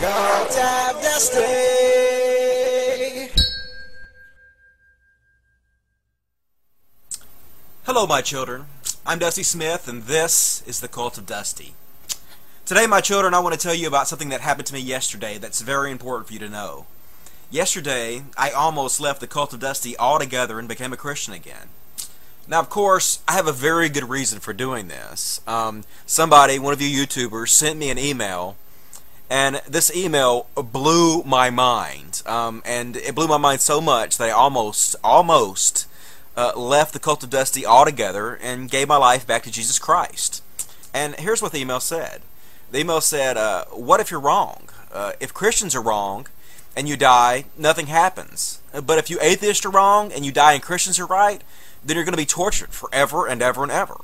Cult of Dusty. Hello, my children. I'm Dusty Smith, and this is the Cult of Dusty. Today, my children, I want to tell you about something that happened to me yesterday that's very important for you to know. Yesterday, I almost left the Cult of Dusty altogether and became a Christian again. Now, of course, I have a very good reason for doing this. Somebody, one of you YouTubers, sent me an email, and this email blew my mind. And it blew my mind so much that I almost left the Cult of Dusty altogether and gave my life back to Jesus Christ. And here's what the email said. The email said, what if you're wrong? If Christians are wrong and you die, nothing happens. But if you atheists are wrong and you die and Christians are right, then you're going to be tortured forever and ever and ever.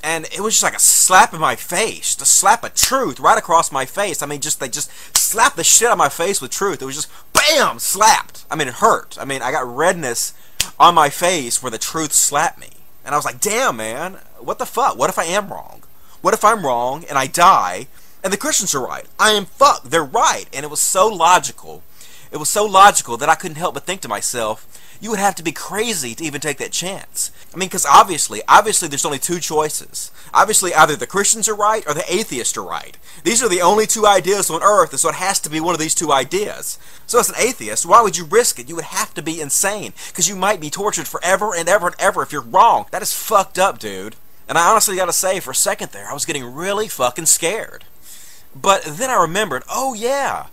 And it was just like a slap in my face, a slap of truth right across my face. I mean, they just slapped the shit out of my face with truth. It was just, BAM! Slapped. I mean, it hurt. I mean, I got redness on my face where the truth slapped me. And I was like, damn, man, what the fuck? What if I am wrong? What if I'm wrong and I die and the Christians are right? I am fucked. They're right. And it was so logical. It was so logical that I couldn't help but think to myself, you would have to be crazy to even take that chance. I mean, because obviously there's only two choices. Obviously, either the Christians are right or the atheists are right. These are the only two ideas on earth, and so it has to be one of these two ideas. So as an atheist, why would you risk it? You would have to be insane, because you might be tortured forever and ever and ever if you're wrong. That is fucked up, dude. And I honestly gotta say, for a second there, I was getting really fucking scared. But then I remembered, oh yeah,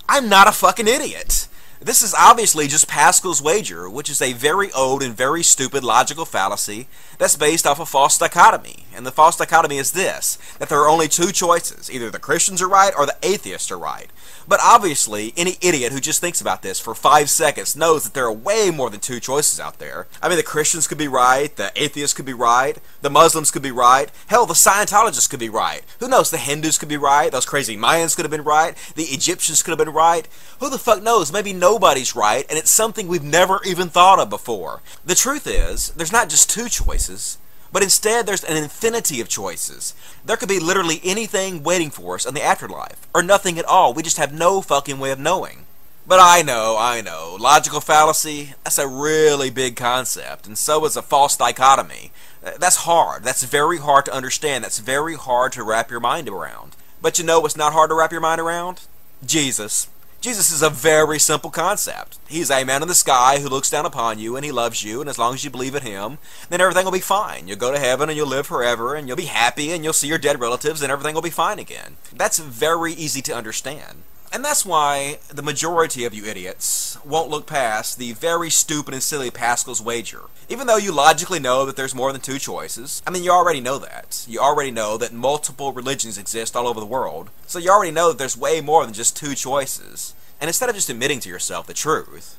I'm not a fucking idiot. This is obviously just Pascal's wager, which is a very old and very stupid logical fallacy that's based off a false dichotomy. And the false dichotomy is this, that there are only two choices. Either the Christians are right or the atheists are right. But obviously, any idiot who just thinks about this for 5 seconds knows that there are way more than two choices out there. I mean, the Christians could be right, the atheists could be right, the Muslims could be right, hell, the Scientologists could be right. Who knows, the Hindus could be right, those crazy Mayans could have been right, the Egyptians could have been right. Who the fuck knows, maybe nobody's right, and it's something we've never even thought of before. The truth is, there's not just two choices, but instead there's an infinity of choices. There could be literally anything waiting for us in the afterlife, or nothing at all. We just have no fucking way of knowing. But I know, logical fallacy, that's a really big concept, and so is a false dichotomy. That's hard. That's very hard to understand. That's very hard to wrap your mind around. But you know what's not hard to wrap your mind around? Jesus. Jesus is a very simple concept. He's a man in the sky who looks down upon you and he loves you, and as long as you believe in him, then everything will be fine. You'll go to heaven and you'll live forever and you'll be happy and you'll see your dead relatives and everything will be fine again. That's very easy to understand. And that's why the majority of you idiots won't look past the very stupid and silly Pascal's wager. Even though you logically know that there's more than two choices. I mean, you already know that. You already know that multiple religions exist all over the world. So you already know that there's way more than just two choices. And instead of just admitting to yourself the truth,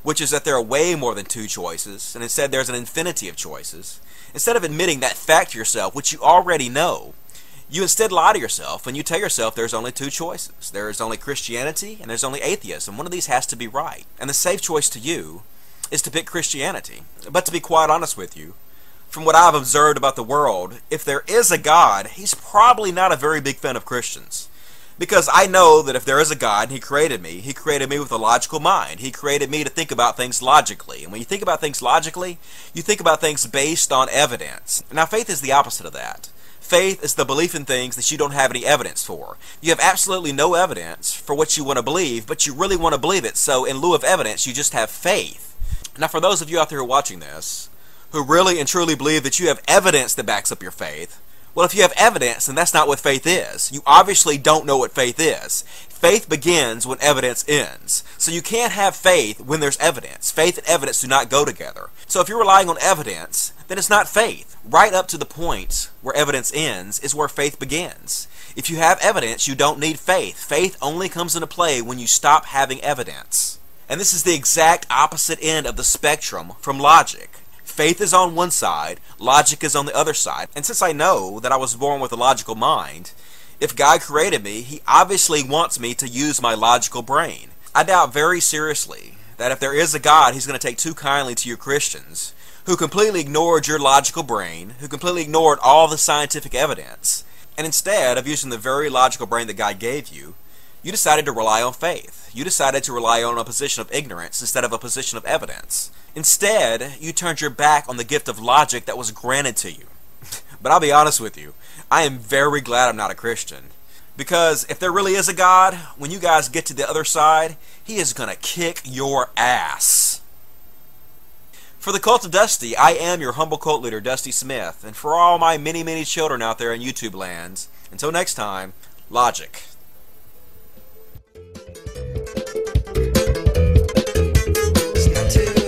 which is that there are way more than two choices, and instead there's an infinity of choices, instead of admitting that fact to yourself, which you already know, you instead lie to yourself and you tell yourself there's only two choices. There is only Christianity and there's only atheism. One of these has to be right. And the safe choice to you is to pick Christianity. But to be quite honest with you, from what I've observed about the world, if there is a God, he's probably not a very big fan of Christians. Because I know that if there is a God and he created me with a logical mind. He created me to think about things logically. And when you think about things logically, you think about things based on evidence. Now, faith is the opposite of that. Faith is the belief in things that you don't have any evidence for. You have absolutely no evidence for what you want to believe, but you really want to believe it, so in lieu of evidence, you just have faith. Now, for those of you out there who are watching this, who really and truly believe that you have evidence that backs up your faith, well, if you have evidence, then that's not what faith is. You obviously don't know what faith is. Faith begins when evidence ends. So you can't have faith when there's evidence. Faith and evidence do not go together. So if you're relying on evidence, then it's not faith. Right up to the point where evidence ends is where faith begins. If you have evidence, you don't need faith. Faith only comes into play when you stop having evidence. And this is the exact opposite end of the spectrum from logic. Faith is on one side, logic is on the other side. And since I know that I was born with a logical mind, if God created me, he obviously wants me to use my logical brain. I doubt very seriously that if there is a God, he's going to take too kindly to you Christians who completely ignored your logical brain, who completely ignored all the scientific evidence, and instead of using the very logical brain that God gave you, You decided to rely on faith. You decided to rely on a position of ignorance instead of a position of evidence. Instead, you turned your back on the gift of logic that was granted to you. But I'll be honest with you, I am very glad I'm not a Christian. Because if there really is a God, when you guys get to the other side, He is going to kick your ass. For the Cult of Dusty, I am your humble cult leader, Dusty Smith. And for all my many, many children out there in YouTube lands, until next time, logic. It's not too